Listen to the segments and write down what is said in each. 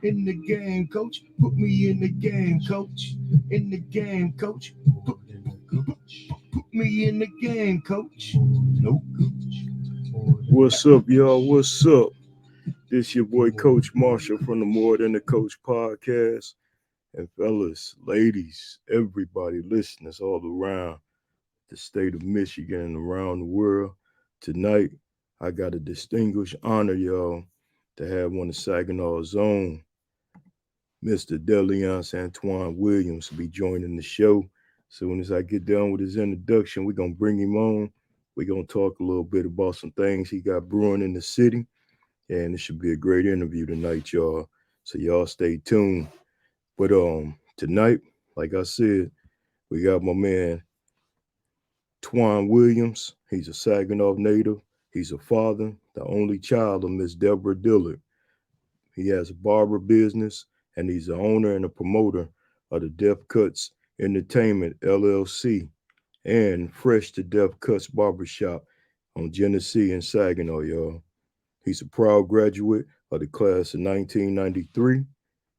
In the game, coach. Put me in the game, coach. In the game, coach. Put, put me in the game, coach. Nope. What's up, y'all? What's up? This your boy Coach Marshall from the More Than the Coach podcast. And fellas, ladies, everybody listeners all around the state of Michigan and around the world. Tonight, I got a distinguished honor, y'all, to have one of Saginaw's own, Mr. Deleon Twuan Williams, be joining the show. Soon as I get done with his introduction, we're going to bring him on. We're going to talk a little bit about some things he got brewing in the city. And it should be a great interview tonight, y'all. So y'all stay tuned. But tonight, like I said, we got my man Twuan Williams. He's a Saginaw native. He's a father, the only child of Miss Deborah Dillard. He has a barber business, and he's the owner and a promoter of the Deaf Cuts Entertainment LLC and Fresh to Deaf Cuts Barbershop on Genesee and Saginaw, y'all. He's a proud graduate of the class of 1993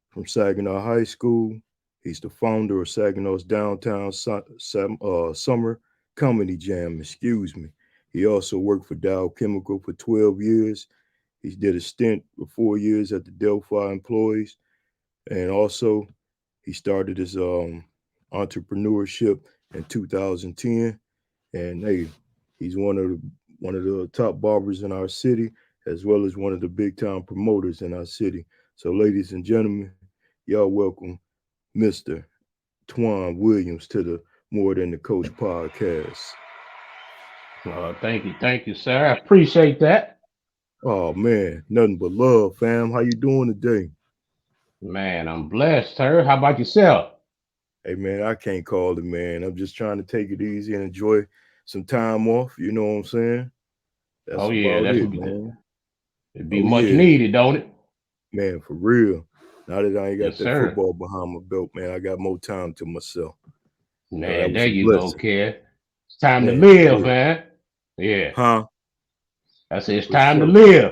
from Saginaw High School. He's the founder of Saginaw's Downtown Summer Comedy Jam, excuse me. He also worked for Dow Chemical for 12 years. He did a stint for 4 years at the Delphi Employees. And also, he started his entrepreneurship in 2010. And hey, he's one of the top barbers in our city, as well as one of the big time promoters in our city. So, ladies and gentlemen, y'all welcome Mr. Twuan Williams to the More Than the Coach podcast. Thank you, sir. I appreciate that. Oh man, nothing but love, fam. How you doing today? Man, I'm blessed, sir. How about yourself? Hey man, I can't call it, man. I'm just trying to take it easy and enjoy some time off. You know what I'm saying? That's Oh yeah, about that's it, man. it'd be Oh much yeah, needed, don't it? man, for real. Now that I ain't got Yes, that sir. football behind my belt, man, I got more time to myself. So that Man, was there a you go, blessing, kid. It's time to man. For live, real. man. Yeah, Huh? I said it's For time to sure. live.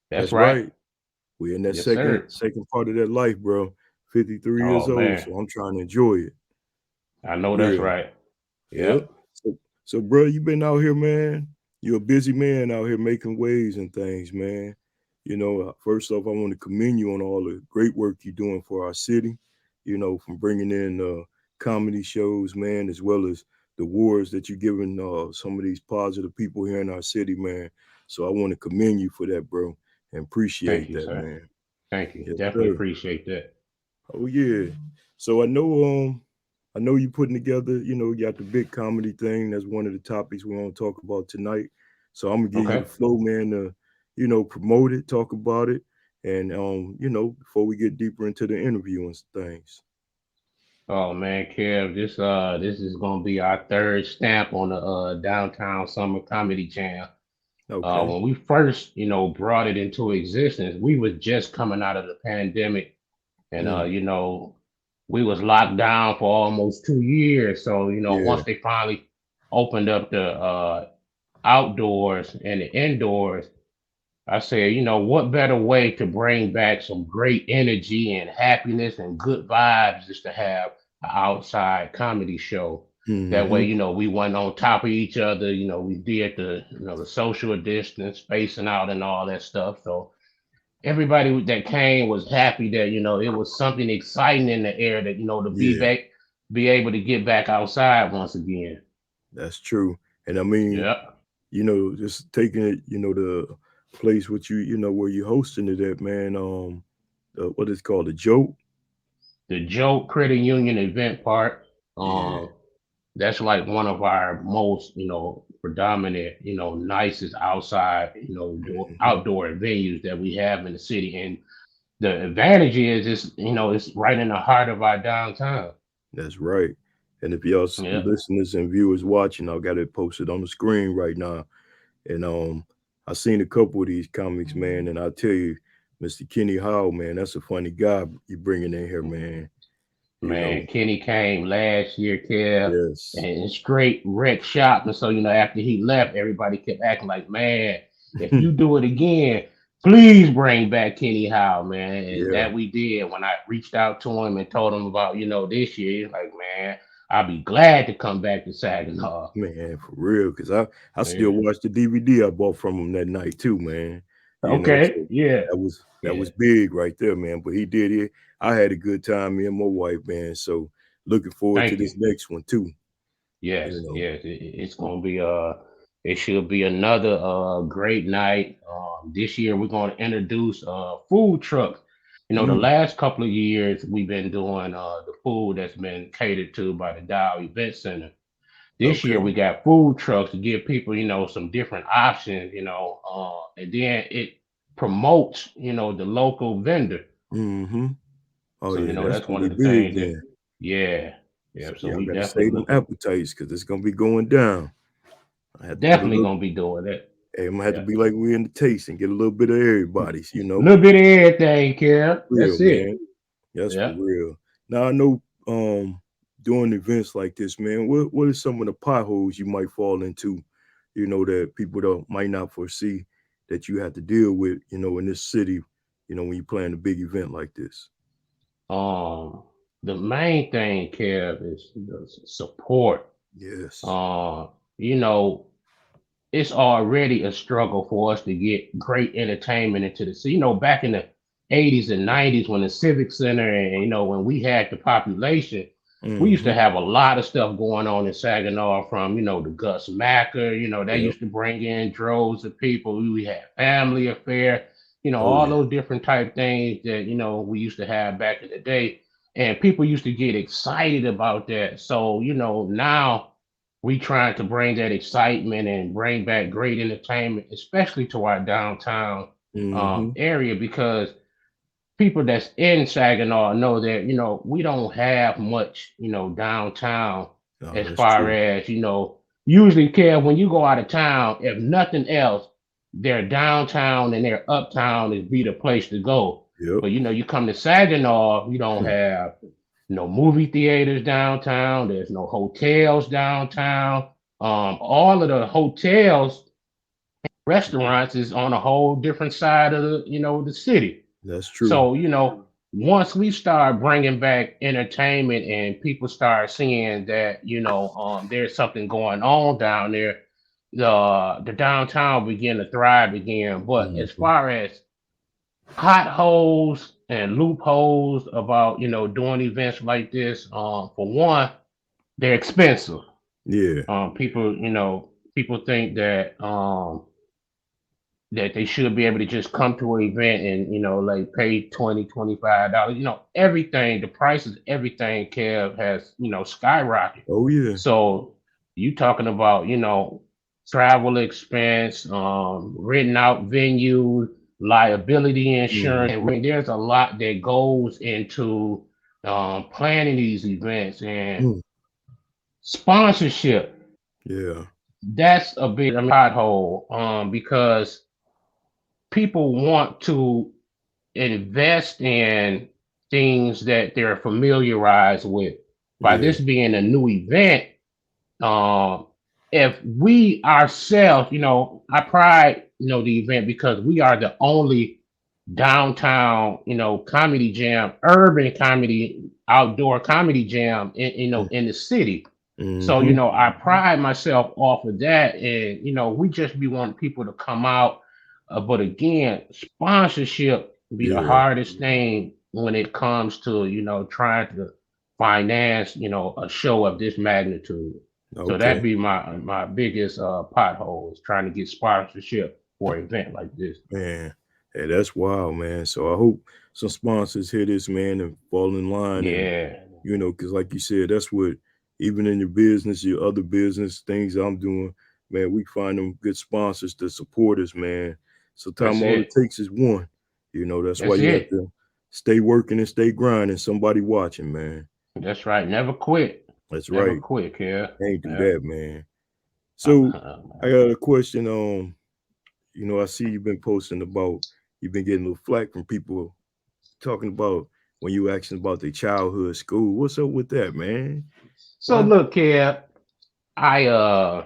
That's That's right. right. We in that Yes, second sir. second part of that life, bro. 53 Oh years old, man, so I'm trying to enjoy it. I For know that's real. right. Yep. Yep. So, bro, you been out here, man. You're a busy man out here making waves and things, man. First off, I want to commend you on all the great work you're doing for our city. From bringing in comedy shows, man, as well as the awards that you're giving some of these positive people here in our city, man. So I want to commend you for that, bro, and Thank appreciate you, that, sir. man. Thank you. Yes, Definitely sir. appreciate that. Oh yeah. So I know you putting together, you got the big comedy thing. That's one of the topics we want to talk about tonight. So I'm gonna give you the Okay. flow, man, to, promote it, talk about it, and before we get deeper into the interview and things. Oh man, Kev, this is gonna be our third stamp on the downtown summer comedy jam. Okay. When we first, brought it into existence, we was just coming out of the pandemic, and Mm, we was locked down for almost 2 years. So yeah. once they finally opened up the outdoors and the indoors, I said, what better way to bring back some great energy and happiness and good vibes is to have an outside comedy show. That way, Mm-hmm. we weren't on top of each other. We did the social distance, spacing out, and all that stuff. So everybody that came was happy that it was something exciting in the air that to Yeah, be able to get back outside once again. that's true. And I mean, Yep. just taking it, the place what where you hosting it at, man. What is called a joke. The Joe Credit Union event part. Yeah. Um, that's like one of our most predominant nicest outside Hmm. outdoor venues that we have in the city. And the advantage is it's right in the heart of our downtown. That's right. And if y'all Yeah. listeners and viewers watching, I got it posted on the screen right now. And I seen a couple of these comics, man, and I tell you, Mr. Kenny Howe, man, that's a funny guy you bringing in here, man. You Man, know, Kenny came last year, Kev, yes. and straight wreck shop. And so, after he left, everybody kept acting like, man, if you do it again, please bring back Kenny Howe, man. And Yeah, that we did when I reached out to him and told him about, this year. He's like, man, I'll be glad to come back to Saginaw. man, for real. Cause I still Yeah. watched the DVD I bought from him that night too, man. Okay. So Yeah. that Yeah. was big right there, man. But he did it. I had a good time, me and my wife, man. So looking forward to Thank this you. next one too. You Yes. know. Yes. It's gonna be it should be another great night. This year we're gonna introduce food trucks. The Mm, last couple of years we've been doing the food that's been catered to by the Dow Event Center. This year okay. we got food trucks to give people, some different options, and then it promotes, the local vendor. Mm-hmm. Oh So, yeah, that's that's gonna one of be the big things that, then. yeah, yeah. So So y'all we gotta save them definitely appetites because it's gonna be going down. I have to put a definitely little. gonna be doing that. Hey, I'm gonna have to Yeah, be like we in the taste and get a little bit of everybody's. a little bit of everything, Kev. Real That's it. man. That's for Yeah. real. Now I know doing events like this, man, what are some of the potholes you might fall into, that people don't might not foresee that you have to deal with, in this city, when you plan a big event like this. Um, the main thing, Kev, is support. Yes. Uh, you know, it's already a struggle for us to get great entertainment into the city. Back in the 80s and 90s when the Civic Center and when we had the population, we used to Mm-hmm. have a lot of stuff going on in Saginaw from, the Gus Macker, they Yep. used to bring in droves of people. We had family affair, Oh all yeah. those different type things that, we used to have back in the day. And people used to get excited about that. So, now we trying to bring that excitement and bring back great entertainment, especially to our downtown Mm-hmm. area, because people that's in Saginaw know that we don't have much downtown Oh, as that's far true. as usually Kev, when you go out of town, if nothing else, their downtown and their uptown is be the place to go. Yep. But you come to Saginaw, you don't have no movie theaters downtown. There's no hotels downtown. All of the hotels, restaurants is on a whole different side of the city. That's true. So once we start bringing back entertainment and people start seeing that there's something going on down there, the downtown begin to thrive again. But as Mm-hmm. far as potholes and loopholes about doing events like this, for one, they're expensive. Yeah. People think that they should be able to just come to an event and like pay 20 $25. Everything, the prices, everything, Kev, has skyrocketed. Oh yeah. So you talking about travel expense, renting out venues, liability insurance, and Mm-hmm. there's a lot that goes into planning these events and Mm. sponsorship. Yeah. That's a big pothole, because people want to invest in things that they're familiarized with. By Yeah. this being a new event, um, if we ourselves, I pride, the event because we are the only downtown, comedy jam, urban comedy, outdoor comedy jam in the city. So, Mm-hmm. I pride myself off of that. And, we just be wanting people to come out. But again, sponsorship be the Yeah. hardest thing when it comes to, trying to finance, a show of this magnitude. So Okay. that be my biggest pothole is trying to get sponsorship for an event like this. Man, hey, that's wild, man. So I hope some sponsors hear this, man, and fall in line. And, Yeah, because like you said, that's what, even in your business, your other business, things I'm doing, man, we find them good sponsors to support us, man. Sometimes that's all it it. takes is one. That's why That's you have it. to stay working and stay grinding. Somebody watching, man. That's right. Never quit. That's Never right. quit, yeah. Can't do Yeah. that, man. So I Man. got a question. I see you've been posting about you've been getting a little flack from people talking about when you asking about their childhood school. What's up with that, man? So Why? look here, I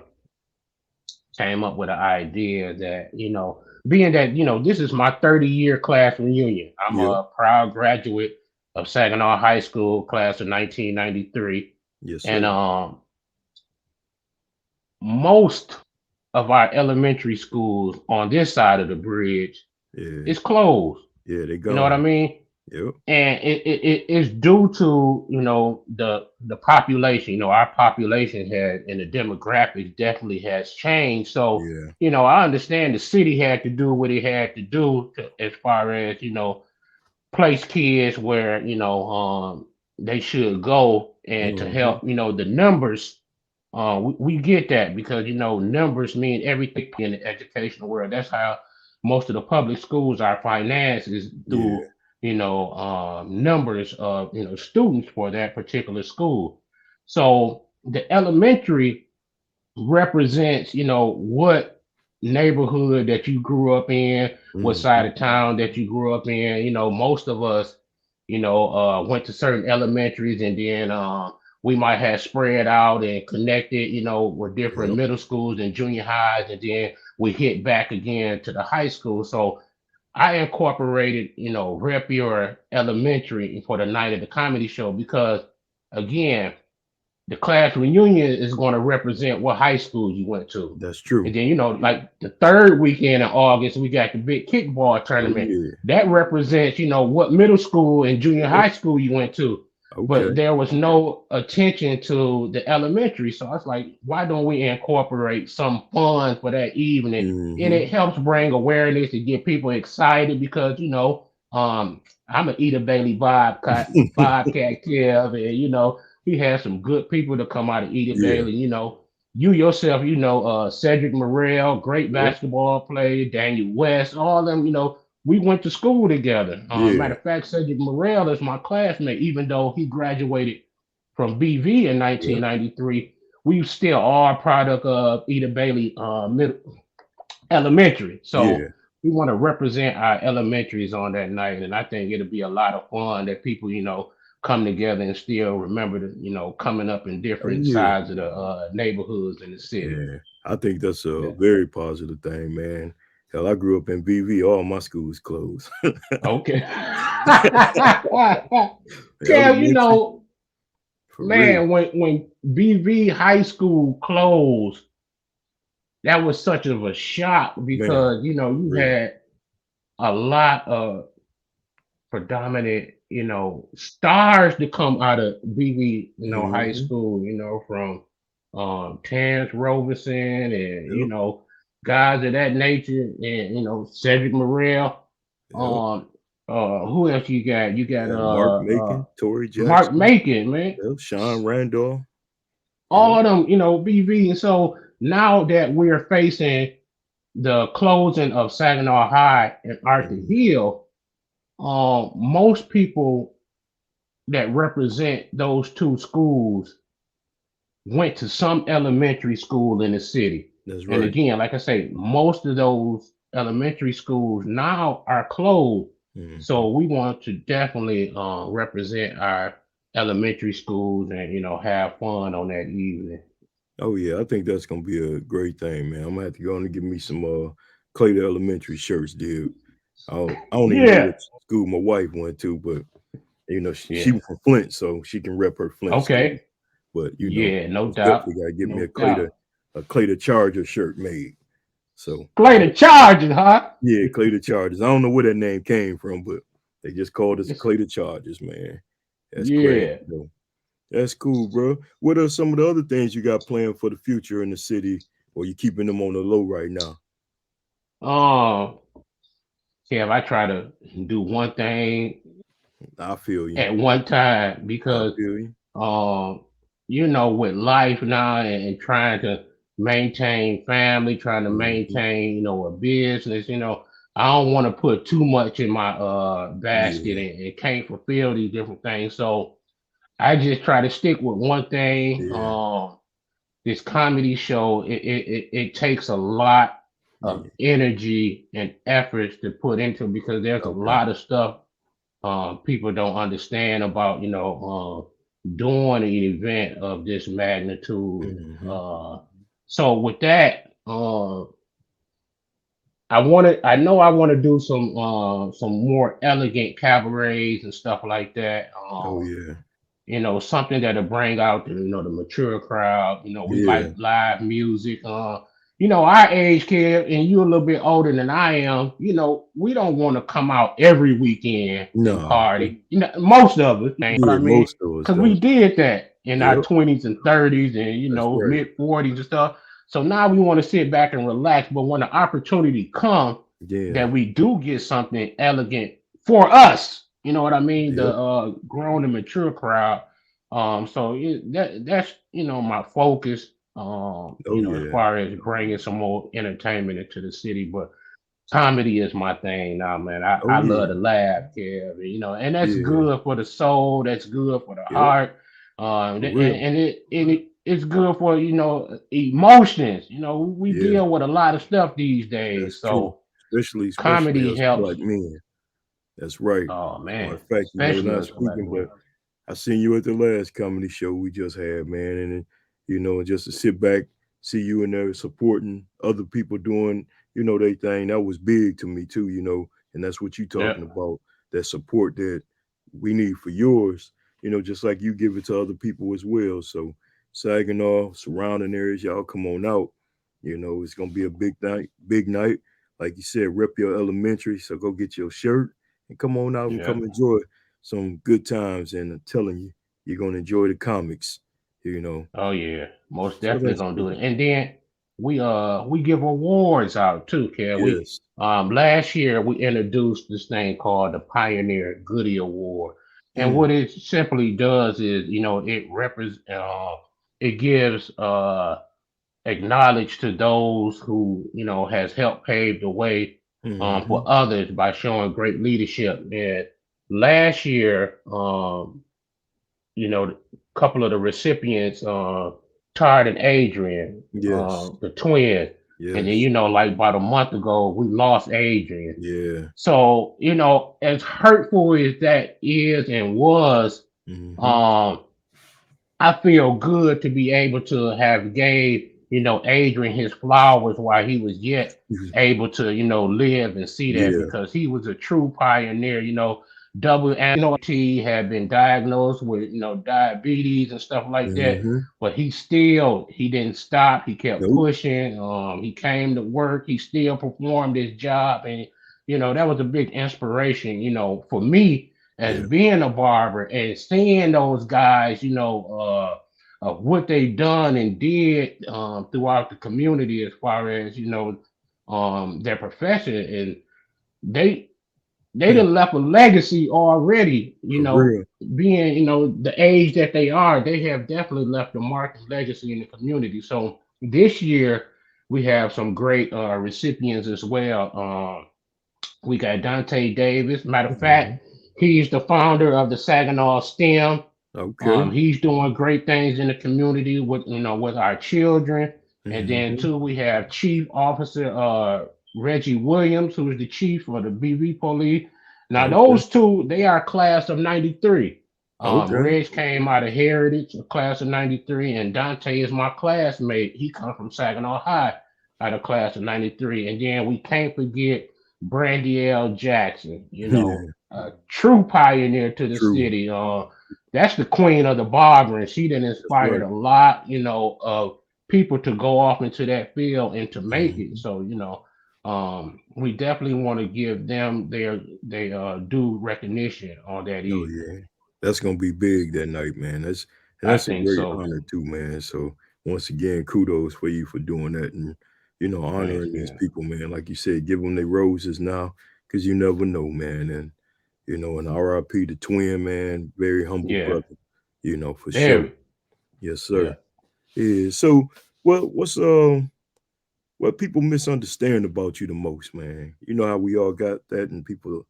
came up with an idea that, being that, this is my 30-year class reunion. I'm Yep. a proud graduate of Saginaw High School, class of 1993. Yes, And sir. most of our elementary schools on this side of the bridge Yeah. is closed. Yeah, they You know what I gone. mean? Yep. And it's due to the population. Our population had and the demographics definitely has changed. So Yeah. I understand the city had to do what it had to do as far as place kids where they should go and to Mm-hmm. help the numbers. We get that because numbers mean everything in the educational world. That's how most of the public schools are financed is Yeah. through numbers of students for that particular school. So the elementary represents, what neighborhood that you grew up in, what side Mm-hmm. of town that you grew up in. Most of us, went to certain elementaries and then we might have spread out and connected, with different Yep. middle schools and junior highs, and then we hit back again to the high school. So I incorporated, Rep Your Elementary for the night of the comedy show because, again, the class reunion is going to represent what high school you went to. That's And true. then, like the third weekend in August, we got the big kickball Oh tournament. yeah. That represents, what middle school and junior Yep. high school you went to. But Okay. there was no attention to the elementary. So I was like, why don't we incorporate some fun for that evening? And Mm-hmm. it helps bring awareness and get people excited because, I'm an Eater Bailey Bobcat Kev, and he had some good people to come out of Edith Yeah. Bailey. You yourself, Cedric Morrell, great Yep. basketball player, Daniel West, all of them, we went to school together. Yeah. Matter of fact, Cedric Morrell is my classmate, even though he graduated from BV in Yep. 1993. We still are a product of Edith Bailey elementary. Yeah. So we want to represent our elementaries on that night. And I think it'll be a lot of fun that people, come together and still remember the, coming up in Oh different yeah. sides of the neighborhoods in the city. Yeah. I think that's a Yeah. very positive thing, man. Hell, I grew up in BV. All my schools closed. Okay. Kev, Elementary, for real. man, when BV high school closed, that was such of a shock Man, because, for you real. had a lot of predominant, stars to come out of BB, high Mm-hmm. school, from Terrence Robinson and, Yep. guys of that nature and, Cedric Morrell. Yep. Who else you got? You got Mark Macon, Tory Mark Jackson, Macon, man. yep. Sean Randolph. Yep. All of them, BB. And so now that we're facing the closing of Saginaw High and Arthur Mhm. Hill, most people that represent those two schools went to some elementary school in the city. That's And right. again, like I say, most of those elementary schools now are closed. Mhm. So we want to definitely represent our elementary schools and have fun on that evening. Oh yeah, I think that's gonna be a great thing, man. I'm gonna have to go on and get me some Clayton Elementary shirts, dude. I don't even know Yeah. what school my wife went to, but she Yeah. was from Flint, so she can rep her Flint school. Okay. But Yeah. No most doubt. definitely gotta get me No doubt. A Clayton Charger shirt made. So Play the Chargers, huh? yeah, Clayton Chargers. I don't know where that name came from, but they just called us the It's- Clayton Chargers, man. That's crazy, yeah. though. That's cool, bro. What are some of the other things you got planned for the future in the city, or you keeping them on the low right now? Um, Kev, I try to do one thing I feel you. at one time I because feel you. um, with life now and trying to maintain family, trying to Mhm. maintain, a business, I don't want to put too much in my basket Yeah, and can't fulfill these different things. So I just try to stick with one thing. yeah, This comedy show, it takes a lot of yeah. energy and efforts to put into it because there's a Okay. lot of stuff people don't understand about doing an event of this magnitude. Mhm. So with that, uh, I know I want to do some more elegant cabarets and stuff like that. Oh yeah. Something that'll bring out the mature crowd. We Yeah. like live music. Our age kid and you a little bit older than I am, we don't want to come out every weekend and No. party. Most of us, you know what Yeah, I mean? most of us Because we don't. did that in our Yep. 20s and 30s and That's right. mid 40s and stuff. So now we want to sit back and relax, but when the opportunity comes Yeah. that we do get something elegant for us, you know what I mean? The Yep. grown and mature crowd. So that's my focus. Oh As yeah. far as bringing some more entertainment into the city, but comedy is my thing now, man. Oh I love yeah. to laugh, Kev, and that's Yeah. good for the soul. That's good for the Yep. heart. For And, real. it's good for emotions. We Yeah. deal with a lot of stuff these That's days, true. so Especially comedy us helps. black men. That's right. Oh Matter man, of fact, especially not us black speaking, men. but I seen you at the last comedy show we just had, man, and just to sit back, see you in there supporting other people doing, their thing. That was big to me too, and that's what you talking Yep, about, that support that we need for yours, just like you give it to other people as well. So Saginaw, surrounding areas, y'all come on out. It's gonna be a big night, big night. Like you said, rep your elementary, so go get your shirt and come on out and come yep. enjoy some good times. And I'm telling you, you're gonna enjoy the comics, Oh yeah, most So definitely that's gonna do good. it. And then we give awards out too, Kev. We Yes. last year we introduced this thing called the Pioneer Goodie Award. And Mm, what it simply does is, it gives acknowledge to those who has helped pave the way for hmm. others by showing great leadership. And last year, a couple of the recipients, Todd and Adrian, Yes. the twins. And then, Yes. like about a month ago, we lost Adrian. Yeah. So, as hurtful as that is and was, Hmm. um, I feel good to be able to have gave, Adrian his flowers while he was yet able to, live and see that Yeah. because he was a true pioneer, double T had been diagnosed with, diabetes and stuff like that. Hmm. But he didn't stop. He kept Nope. pushing. He came to work. He still performed his job. And, that was a big inspiration, for me as Yeah. being a barber and seeing those guys, of what they done and did throughout the community as far as their profession, and they they Hmm. done left a legacy already. For real. Being the age that they are, they have definitely left a mark and legacy in the community. So this year we have some great recipients as well. We got Dante Davis. Matter of Hmm. fact, he's the founder of the Saginaw STEM. Okay. He's doing great things in the community with with our children. And then Hmm. too, we have Chief Officer Reggie Williams, who is the chief of the BV Police. Now Okay. those two, they are class of '93. Okay. Reg came out of Heritage, a class of '93, and Dante is my classmate. He comes from Saginaw High, out of class of '93. And then we can't forget Brandy L. Jackson, Yeah. a true pioneer to the True. city. That's the queen of the barber, and she done That's inspired right. a lot, of people to go off into that field and to make it. Hmm. So, we definitely want to give them their due recognition on that Oh evening. yeah. That's gonna be big that night, man. I That's a think great so. honor too, man. So once again, kudos for you for doing that and Thanks, honoring these yeah. people, man. Like you said, give them their roses now, because you never know, man. And and RIP the twin, man, very humble Yeah. brother, for sure. Very. Yes, Yeah. sir. Yeah. So what people misunderstand about you the most, man? You know how we all got that and people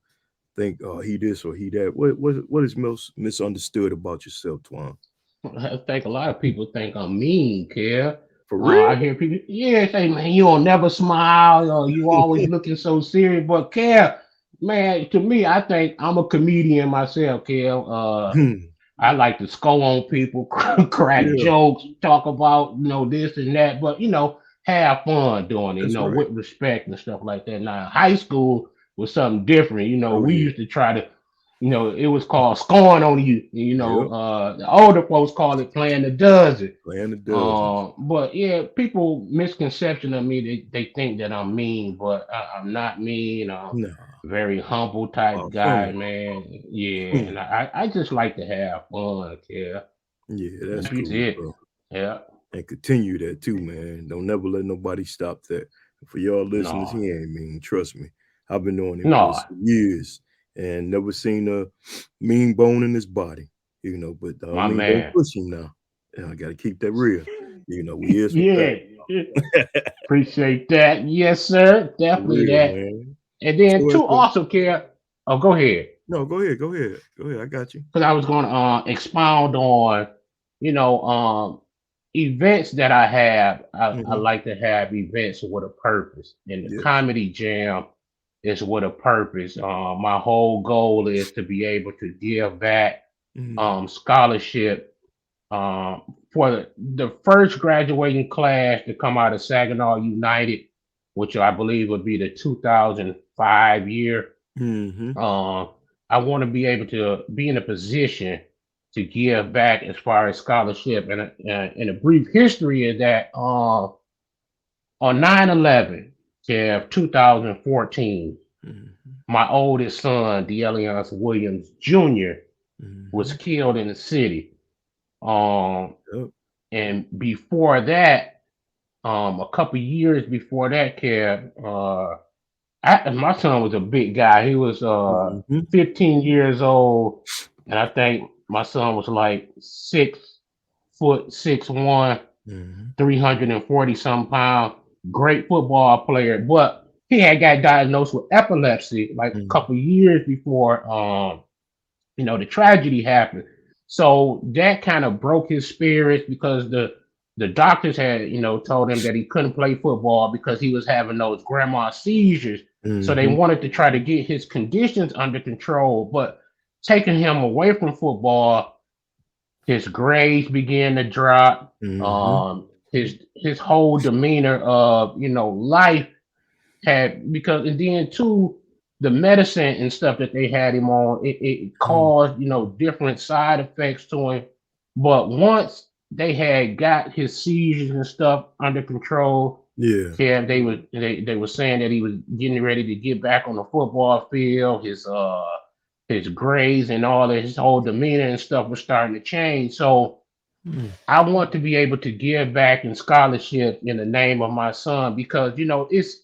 think, oh, he this or he that. What is most misunderstood about yourself, Twan? I think a lot of people think I'm mean, Kev. For real? I hear people, yeah, say, man, you don't never smile or you always looking so serious. But Kev, man, to me, I think I'm a comedian myself, Kev. Hmm. I like to score on people, crack Yeah. jokes, talk about this and that. But have fun doing it, That's right. with respect and stuff like that. Now, high school was something different. Oh We yeah. used to try to, it was called scoring on you. Yep. The older folks call it playing the dozen. Playing the dozens. But yeah, people misconception of me. They think that I'm mean, but I'm not mean. I'm Nah, very humble type far from guy, it. man. Yeah, Hmm. and I just like to have fun, yeah. Yeah, And that's that's cool, it. bro. Yeah. And continue that too, man. Don't never let nobody stop that. For y'all listeners, No. he ain't mean. Trust me. I've been knowing him for No. years and never seen a mean bone in his body. But I don't My mean don't man. push him now. I gotta keep that real. We is for Yeah. fact. Appreciate that. Yes, sir. For Definitely real, that. man. And then So two as a also care. Oh, go ahead. no, go ahead, go ahead. Go ahead. I got you. Because I was going to expound on, events that I have. I Hmm. like to have events with a purpose, and the Yes. comedy jam is with a purpose. My whole goal is to be able to give back Hmm. scholarship for the first graduating class to come out of Saginaw United, which I believe would be the 2005 year. Hmm. um, I want to be able to be in a position to give back as far as scholarship. And a brief history is that on 9/11 of 2014, Hmm. my oldest son, Twuan Williams Jr., was Hmm. killed in the city. Um, Yep. and before that, a couple years before that, my son was a big guy. He was Hmm. 15 years old, and I think my son was like 6 foot 6'1", Hmm. 340 some pounds. Great football player, but he had got diagnosed with epilepsy like a Hmm. couple years before the tragedy happened. So that kind of broke his spirits because the doctors had, told him that he couldn't play football because he was having those grandma seizures. So they Hmm. wanted to try to get his conditions under control, but taking him away from football, his grades began to drop. Hmm. His whole demeanor of life had, because, and then too, the medicine and stuff that they had him on, it caused different side effects to him. But once they had got his seizures and stuff under control, Yeah. yeah, they were saying that he was getting ready to get back on the football field. His grades and all that, his whole demeanor and stuff was starting to change. So Mm. I want to be able to give back in scholarship in the name of my son, because it's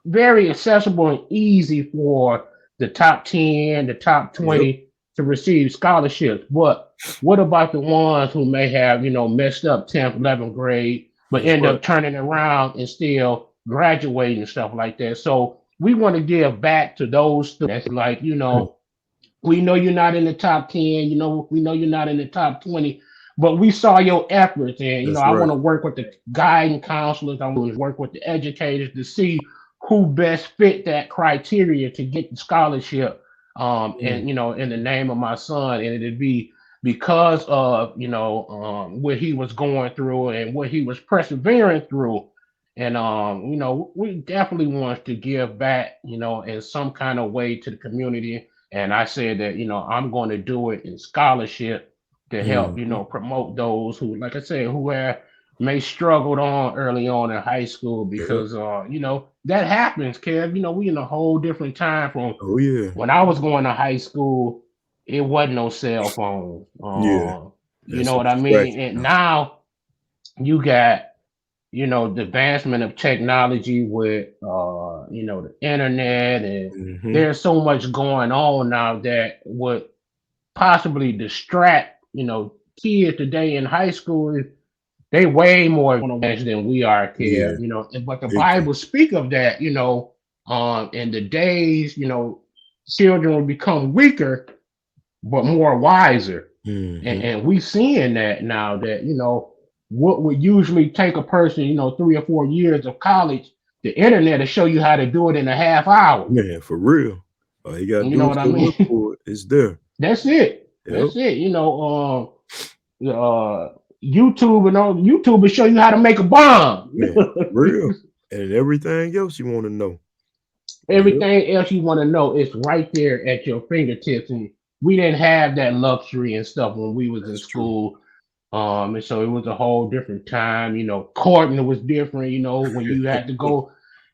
very accessible and easy for the top 10, the top Yep. 20 to receive scholarships. But what about the ones who may have, messed up 10th, 11th grade, but That's end right. up turning around and still graduating and stuff like that? So we want to give back to those students. That's like, Mm. we know you're not in the top 10, we know you're not in the top 20, but we saw your efforts. And, That's I right. want to work with the guiding counselors. I want to work with the educators to see who best fit that criteria to get the scholarship. Mm. And, in the name of my son, and it'd be because of, what he was going through and what he was persevering through. And, we definitely want to give back, in some kind of way to the community. And I said that, I'm going to do it in scholarship to help, Mhm. promote those who, like I said, who have may struggled on early on in high school, Yep. because, that happens, Kev. We in a whole different time from Oh yeah. when I was going to high school. It wasn't no cell phone. Yeah. You That's know a what I mean? distraction And now. now you got, the advancement of technology with the internet, and Mhm. there's so much going on now that would possibly distract kids today in high school. They way more advanced than we are, Yeah. kid. But the Big time. Bible speak of that. In the days, children will become weaker but more wiser. and, Mhm. and we seeing that now, that what would usually take a person 3 or 4 years of college, the internet will show you how to do it in a half hour. Man, for real. All you gotta You do know is what I go look mean? for it. It's there. That's it. Yep. That's it. YouTube and on YouTube will show you how to make a bomb. Man, real. And everything else you want to know. Yep, Everything else you want to know is right there at your fingertips. And we didn't have that luxury and stuff when we was in that's true. school. And so it was a whole different time. Courting was different. When you had to go,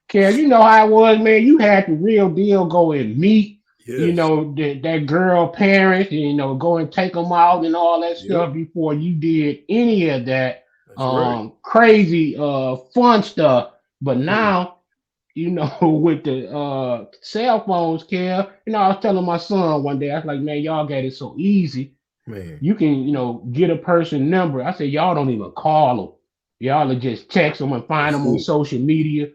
Kev, you know how it was, man. You had the real deal go and meet, Yes. that girl parents, and, go and take them out and all that Yep. stuff before you did any of that That's right. crazy fun stuff. But Mm, now, with the cell phones, Kev, I was telling my son one day, I was like, man, y'all got it so easy. man. You can, get a person number. I said, y'all don't even call them. Y'all will just text them and find That's them on it. social media.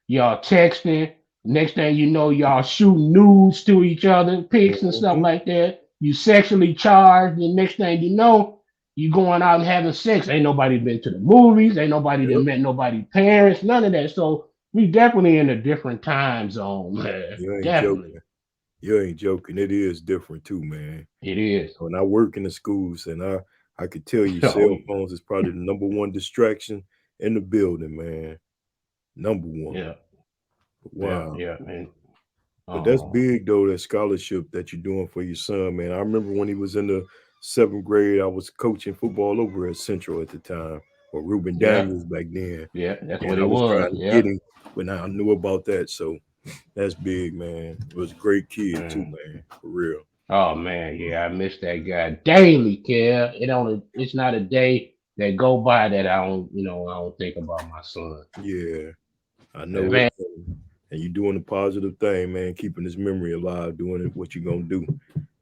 Y'all texting. Next thing you know, y'all shooting nudes to each other, pics and stuff Mhm. like that. You sexually charged. And next thing you know, you going out and having sex. Ain't nobody been to the movies. Ain't nobody that Yep. met nobody's parents. None of that. So we definitely in a different time zone, man. You ain't Definitely. joking. You ain't joking. It is different too, man. It is. When I work in the schools, and I could tell you, Oh, cell phones is probably the number one distraction in the building, man. Number one. yeah. Yeah. Wow. Yeah, man. But that's Oh, big though, that scholarship that you're doing for your son, man. I remember when he was in the seventh grade, I was coaching football over at Central at the time, or Ruben yeah. Daniels back then. Yeah, that's And what I it was was. trying to Yeah. get him when I knew about that. So that's big, man. It was a great kid too, Mm. man. For real. Oh man, yeah, I miss that guy daily, Kev. It's not a day that go by that I don't think about my son. Yeah, I Yeah, know it. man. And you doing a positive thing, man, keeping his memory alive, doing it what you gonna do,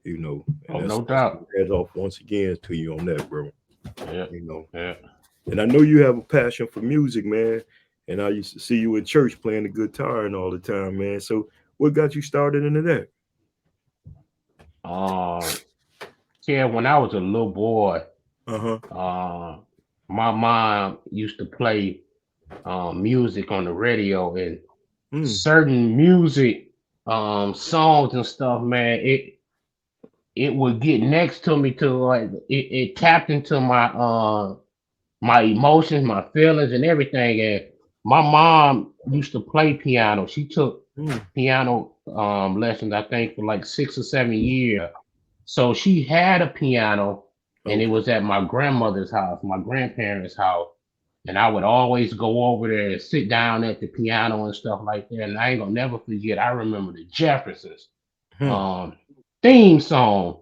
And Oh, that's no that's doubt. heads off once again to you on that, bro. Yeah, You know. yeah. And I know you have a passion for music, man. And I used to see you in church playing the guitar and all the time, man. So what got you started into that? Um, Kev, when I was a little boy, Uh-huh. uh, my mom used to play music on the radio, and Mm. certain music songs and stuff, man. It would get next to me to like it tapped into my emotions, my feelings, and everything. And my mom used to play piano. She took Mm. piano lessons, I think, for like 6 or 7 years. So she had a piano, and it Okay. was at my grandmother's house, my grandparents' house. And I would always go over there and sit down at the piano and stuff like that. And I ain't gonna never forget. I remember the Jeffersons Hmm. um, theme song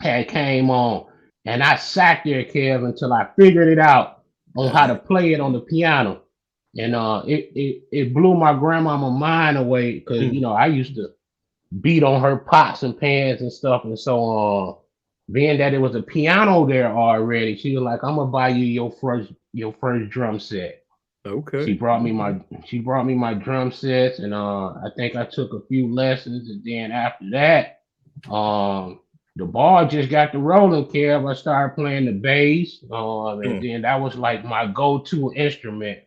had came on, and I sat there, Kev, until I figured it out on how to Nice. play it on the piano. And it blew my grandmama mind away because Mm. I used to beat on her pots and pans and stuff, and so being that it was a piano there already, she was like, "I'm gonna buy you your first drum set." She Okay. brought me my she brought me my drum sets, and I think I took a few lessons, and then after that, um, the ball just got to rolling, Kev. I started playing the bass, and Mm. then that was like my go-to instrument.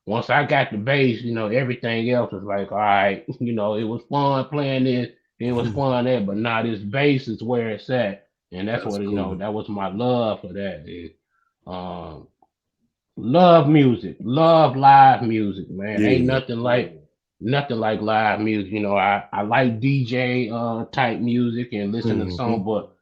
Once I got the bass, everything else was like, all right, it was fun playing this, it was fun there, but now this bass is where it's at, and that's That's what cool. that was my love for that. Um, Love music, love live music, man. Ain't Yeah. nothing like live music. I like DJ type music and listen to Hmm. song, but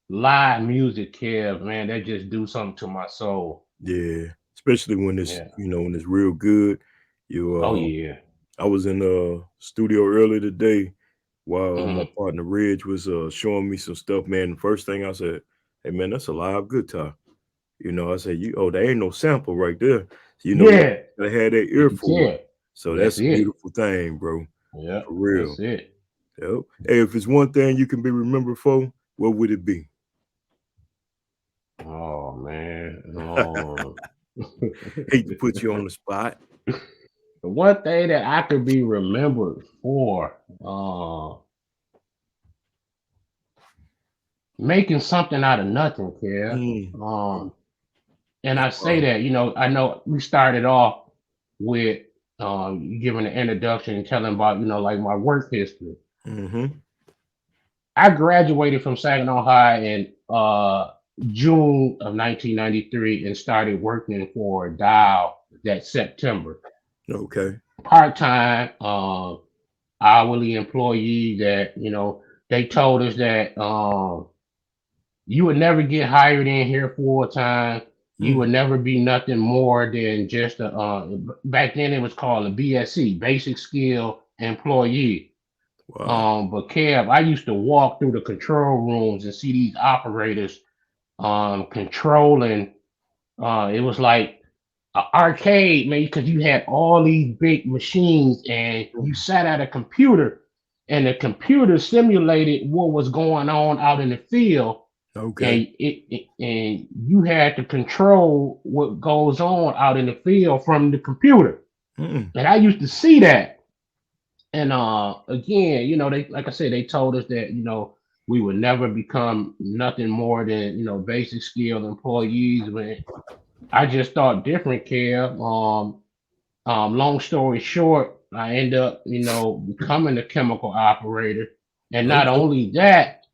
live music, Kev, man, that just do something to my soul. Yeah. Especially when it's, Yeah. when it's real good. Oh You yeah. I was in the studio earlier today while my Hmm. partner Reg was showing me some stuff, man. The first thing I said, "Hey man, that's a live guitar." I said, "You there ain't no sample right there." So, you Yeah. gotta have that You ear can for it. tell. So That's that's a it. beautiful thing, bro. Yeah. For real. That's it. Yep. Hey, if it's one thing you can be remembered for, what would it be? Oh man. Hate to put you on the spot. The one thing that I could be remembered for, making something out of nothing, Kev. Mm, And I say wow. that, I know we started off with giving an introduction and telling about, like my work history. Mm-hmm. I graduated from Saginaw High in June of 1993 and started working for Dow that September. Okay. Part time, hourly employee that, they told us that you would never get hired in here full time. You Hmm. would never be nothing more than just a, back then it was called a BSC, basic skill employee. Wow. But Kev, I used to walk through the control rooms and see these operators controlling. It was like an arcade, man, because you had all these big machines and you Hmm. sat at a computer, and the computer simulated what was going on out in the field, Okay. and and you had to control what goes on out in the field from the computer. Hmm. And I used to see that. And again, they, like I said, they told us that, we would never become nothing more than, basic skill employees. But I just thought different, Kev. Long story short, I end up, becoming a chemical operator. And not Okay. only that,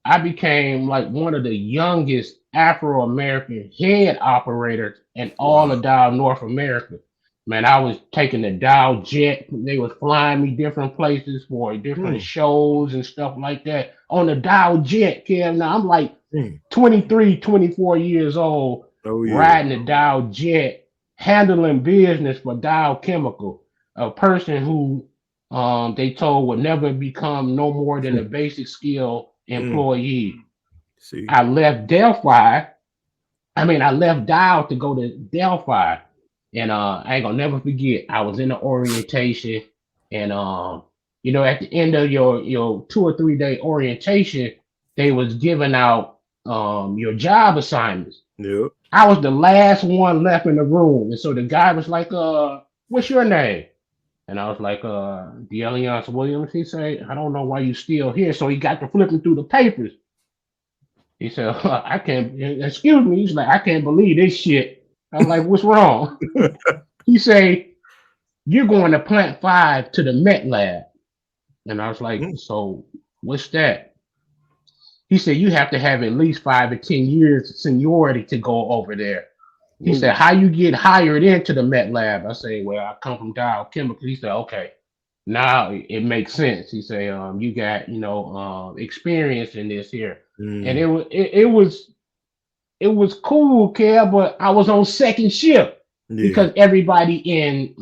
I became like one of the youngest Afro American head operators in all Wow. of Dow North America. Man, I was taking the Dow jet. They was flying me different places for different Hmm. shows and stuff like that on the Dow jet, Kim. Now I'm like Hmm. 23, 24 years old, Oh yeah. riding the Dow jet, handling business for Dow Chemical, a person who they told would never become no more than a basic skill Hmm. employee. See. I left Delphi. I left Dow to go to Delphi, and I ain't gonna never forget. I was in the orientation, and at the end of your 2 or 3 day orientation, they was giving out your job assignments. Yep. I was the last one left in the room, and so the guy was like, "What's your name?" And I was like, Twuan Williams. He said, "I don't know why you still here." So he got to flipping through the papers. He said, "I can't." Excuse me. He's like, "I can't believe this shit." I'm like, "What's wrong?" He said, "You're going to Plant Five to the Met Lab." And I was like, Hmm. "So what's that?" He said, "You have to have at least 5 to 10 years seniority to go over there." He said, Whoa. "How you get hired into the Met Lab?" I say, "Well, I come from Dow Chemical." He said, "Okay, now it makes sense." He said, "You got experience in this here," and Hmm. it was cool, Kev, but I was on second shift Yeah. because everybody in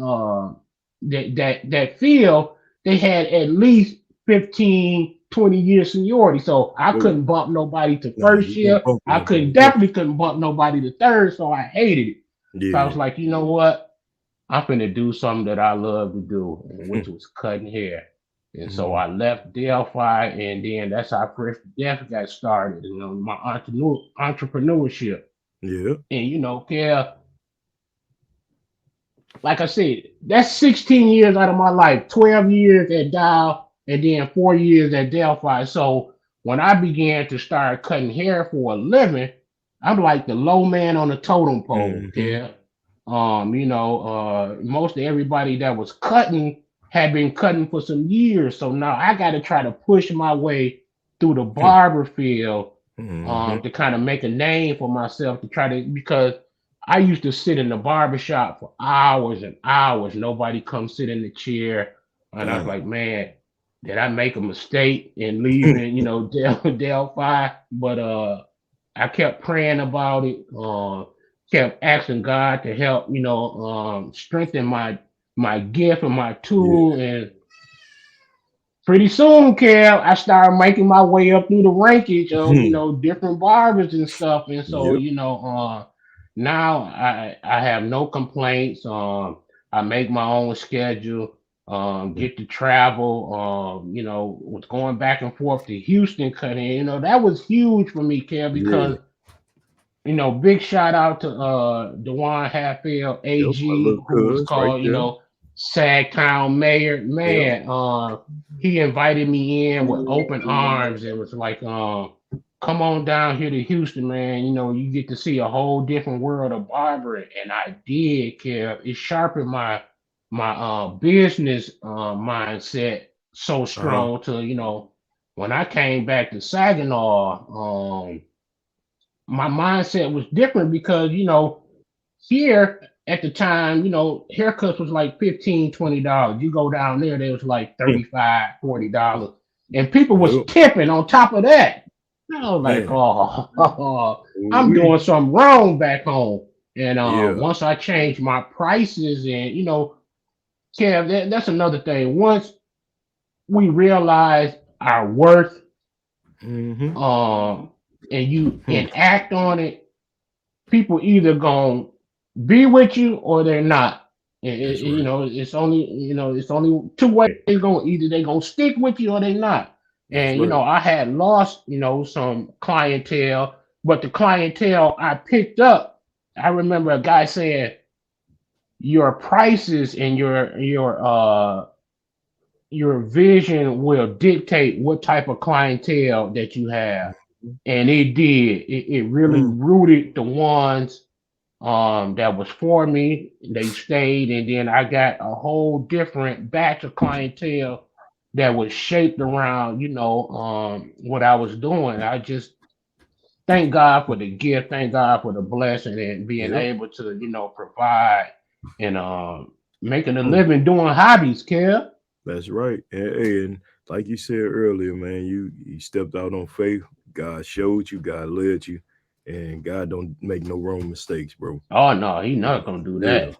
that field, they had at least 15, 20 years seniority. So I Whoa. couldn't bump nobody to Nah, first you can't shift. bump I nobody. couldn't Yeah. definitely couldn't bump nobody to third, so I hated it. So I Yeah. was like, you know what? I'm finna do something that I love to do, Hmm. which was cutting hair. And so Hmm. I left Delphi, and then that's how Fresh Death got started. My entrepreneurship. Yeah. And Kev, like I said, that's 16 years out of my life, 12 years at Dow, and then 4 years at Delphi. So when I began to start cutting hair for a living, I'm like the low man on the totem pole, Hmm. Kev. Most of everybody that was cutting had been cutting for some years. So now I got to try to push my way through the barber field Hmm. to kind of make a name for myself to try to, because I used to sit in the barber shop for hours and hours. Nobody come sit in the chair. And I was Damn. like, man, did I make a mistake in leaving, Delphi? But I kept praying about it. Kept asking God to help, strengthen my gift and my Yeah. tool. And pretty soon, Kev, I started making my way up through the rankage of, different barbers and stuff. And so, Yep. now I have no complaints. I make my own schedule, get to travel, was going back and forth to Houston cutting, that was huge for me, Kev, Yeah. because big shout out to Dewan Hatfield, Yep. My little AG, who was cuz right called, there. Sagtown Mayor. Yep. Man, he invited me in with open arms and was like, come on down here to Houston, man. You get to see a whole different world of barbering. And I did, Kev. It sharpened my business mindset so Uh-huh. strong to, when I came back to Saginaw, my mindset was different because, here at the time, haircuts was like $15, $20. You go down there, they was like Hmm. 35, $40. And people was Yup, tipping on top of that. I was like, man. oh, I'm We doing something wrong back home. And yeah. once I changed my prices and, Kev, that's another thing. Once we realize our worth, Mm-hmm. um, and you Hmm. enact on it, people either gonna be with you or they're not. That's right. It's only two ways they going either they gonna stick with you or they not. That's And right. I had lost some clientele, but the clientele I picked up, I remember a guy saying your prices and your vision will dictate what type of clientele that you have. Mhm. And it did. It really Mm. rooted the ones that was for me. They stayed, and then I got a whole different batch of clientele that was shaped around, what I was doing. I just thank God for the gift, thank God for the blessing and being Yep. able to, provide and making a Mm. living doing hobbies, Kev. That's right. And like you said earlier, man, you stepped out on faith. God showed you, God led you, and God don't make no wrong mistakes, bro. Oh no, he not gonna do Real. that.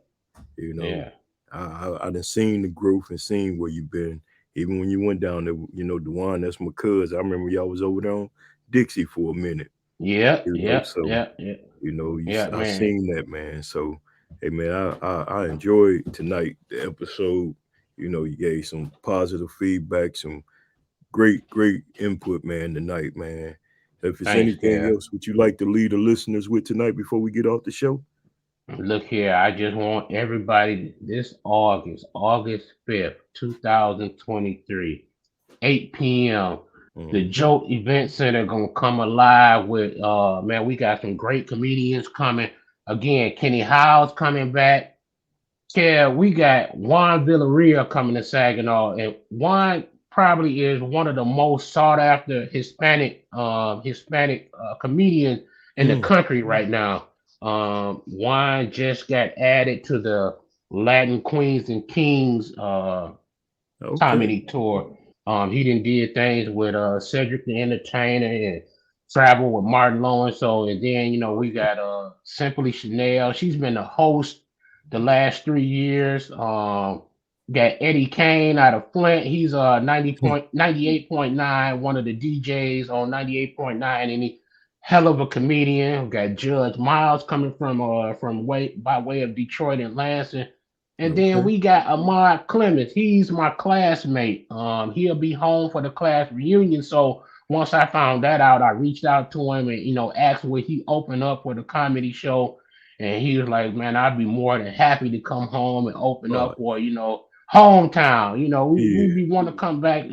You know, Yeah. I done seen the growth and seen where you've been. Even when you went down there, Dewan, that's my cuz. I remember y'all was over there on Dixie for a minute. Yeah, yeah, So yeah, yeah, yeah, I man. seen that, man. So hey, man, I enjoyed tonight the episode. You gave some positive feedback, some great input, man, tonight, man. If it's Thanks, anything Kev. else, would you like to lead the listeners with tonight before we get off the show? Look here, I just want everybody this August 5th, 2023, 8 p.m. The Hmm. Joke Event Center gonna come alive with man, we got some great comedians coming. Again, Kenny Howe's coming back. Yeah, we got Juan Villarreal coming to Saginaw, and Juan probably is one of the most sought after Hispanic comedians in the Mm. country right now. Juan just got added to the Latin Queens and Kings Okay. comedy tour. He did things with Cedric the Entertainer and travel with Martin Lawrence. So and then we got Simply Chanel. She's been the host the last 3 years. Got Eddie Kane out of Flint. He's 98.9, one of the DJs on 98.9, and he hell of a comedian. We got Judge Miles coming from way by way of Detroit and Lansing. And then Okay. we got Ahmad Clemens. He's my classmate. He'll be home for the class reunion. So once I found that out, I reached out to him and asked would he open up for the comedy show. And he was like, "Man, I'd be more than happy to come home and open Uh, up for hometown. We yeah. be want to come back,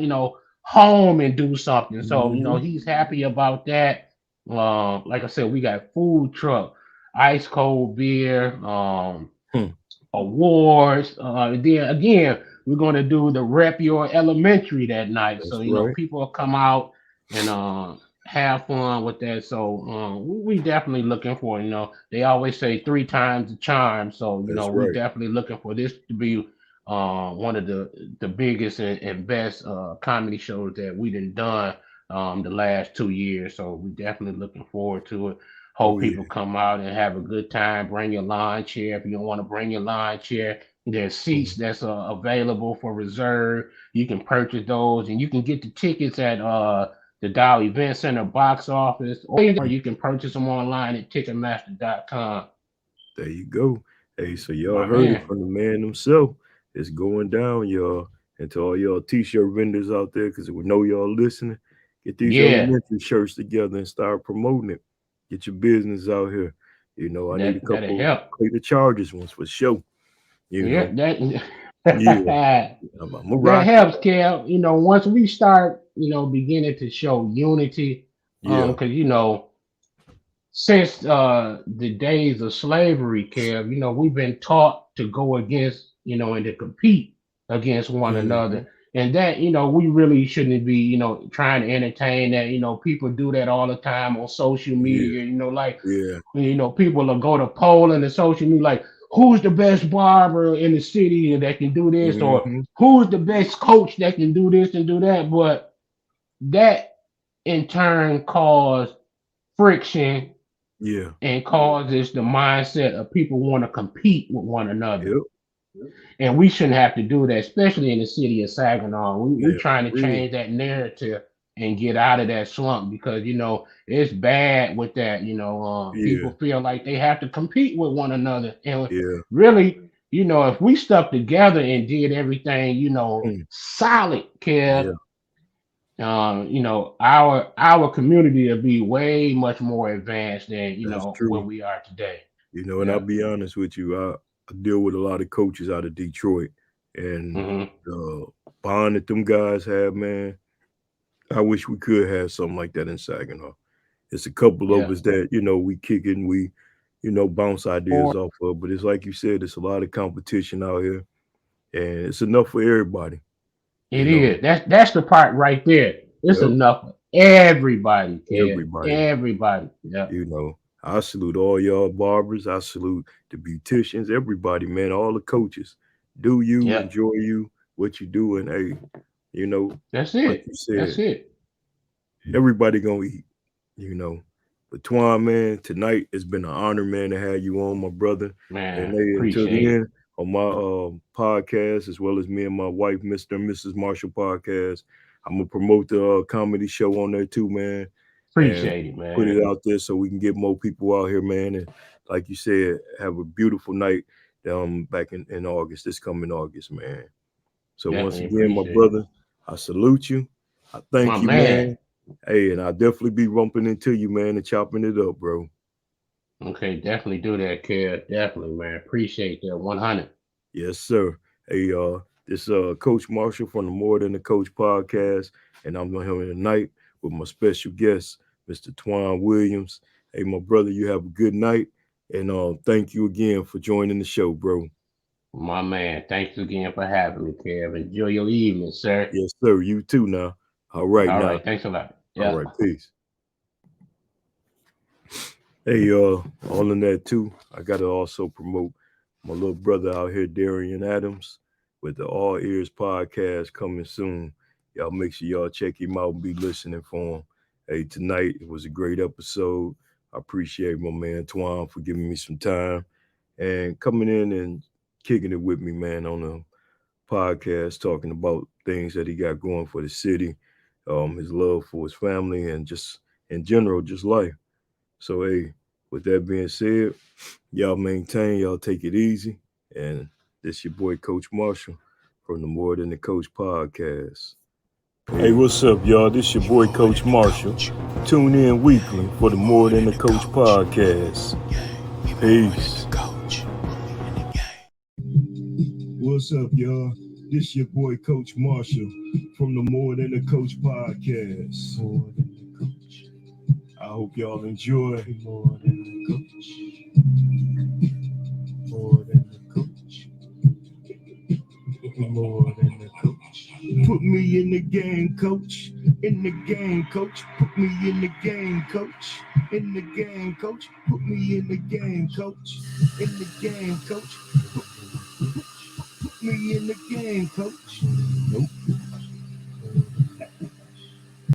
home and do something." So Hmm. he's happy about that. Like I said, we got food truck, ice cold beer. Hmm. Awards. Then again, we're going to do the Rep Your Elementary that night. So, That's right. people will come out and have fun with that. So, we definitely looking for, they always say three times the charm. So, That's we right. definitely looking for this to be one of the biggest and best comedy shows that we done the last 2 years. So, we definitely looking forward to it. Oh Hope people yeah. come out and have a good time. Bring your lawn chair. If you don't want to bring your lawn chair, there's seats Mhm. that's available for reserve. You can purchase those, and you can get the tickets at the Dow Event Center box office, or you can purchase them online at Ticketmaster.com. There you go. Hey, so y'all My heard it man. from the man himself. It's going down, y'all. And to all y'all t-shirt vendors out there, because we know y'all listening, get these Yeah, elementary shirts together and start promoting it. Get your business out here. I need a that'll couple help. clear the charges ones for sure. You Yeah, know, that yeah, I'm gonna that rock it. helps, Cal. Once we start, beginning to show unity, Yeah. because since the days of slavery, Kev, we've been taught to go against, and to compete against one Hmm. another. And that, we really shouldn't be, trying to entertain that. People do that all the time on social Yeah, media, like, yeah. people will go to poll in the social media, like, who's the best barber in the city that can do this, or Mm-hmm. who's the best coach that can do this and do that. But that in turn cause friction Yeah. and causes the mindset of people want to compete with one another. Yep. And we shouldn't have to do that, especially in the city of Saginaw. We Man, trying to real. change that narrative and get out of that slump, because it's bad with that. Yeah. People feel like they have to compete with one another, and Yeah. really, if we stuck together and did everything, Mm, solid, yeah. Kev, our community will be way much more advanced than That's where true. we are today. And I'll Yeah. be honest with you, I deal with a lot of coaches out of Detroit, and Hmm. the bond that them guys have, man. I wish we could have something like that in Saginaw. It's a couple of Yeah. us that we kick it and we bounce ideas off of, but it's like you said, it's a lot of competition out here, and it's enough for everybody. You It know, is. That's the part right there. It's yep, enough for everybody, kid. everybody. Everybody. Yeah. I salute all y'all barbers. I salute the beauticians, everybody, man, all the coaches. Do you Yeah. enjoy what you do? And hey, you know, That's like it. you That's said, it. everybody gonna eat. You know, but Twuan, man, tonight it's been an honor, man, to have you on, my brother. And Man, hey, until appreciate it. then, on my podcast, as well as me and my wife, Mr. and Mrs. Marshall podcast, I'm gonna promote the comedy show on there too, man, and Appreciate it, put man. it out there so we can get more people out here, man. And like you said, have a beautiful night back in August, this coming August, man. So once Definitely again, my appreciate it. brother, I salute you. I My thank you, man. man. Hey, and I'll definitely be rumping into you, man, and chopping it up, bro. Okay, definitely do that, kid. Definitely, man. Appreciate that. 100. Yes, sir. Hey, this Coach Marshall from the More Than the Coach podcast, and I'm here tonight with my special guest, Mr. Twuan Williams. Hey, my brother, you have a good night, and thank you again for joining the show, bro. My man. Thanks again for having me, Kev. Enjoy your evening, sir. Yes, sir. You too now. All right All now. right. Thanks a lot. All Yeah. right, peace. Hey, all in that too, I gotta also promote my little brother out here, Darian Adams, with the All Ears podcast coming soon. Y'all make sure y'all check him out and be listening for him. Hey, tonight it was a great episode. I appreciate my man Twuan for giving me some time and coming in and kicking it with me, man, on the podcast, talking about things that he got going for the city, his love for his family, and just in general, just life. So, hey, with that being said, y'all maintain, y'all take it easy. And this your boy, Coach Marshall from the More Than the Coach podcast. Hey, what's up, y'all? This your boy, Coach Marshall. Tune in weekly for the More Than the Coach podcast. Peace. What's up, y'all? This your boy, Coach Marshall from the More Than the Coach podcast. More Than the Coach. I hope y'all enjoy More Than the Coach. More Than the Coach. More Than the Coach. Put me in the game, coach. In the game, coach. Put me in the game, coach. In the game, coach. Put me in the game, coach. In the game, coach. Put me in the game, coach. Nope.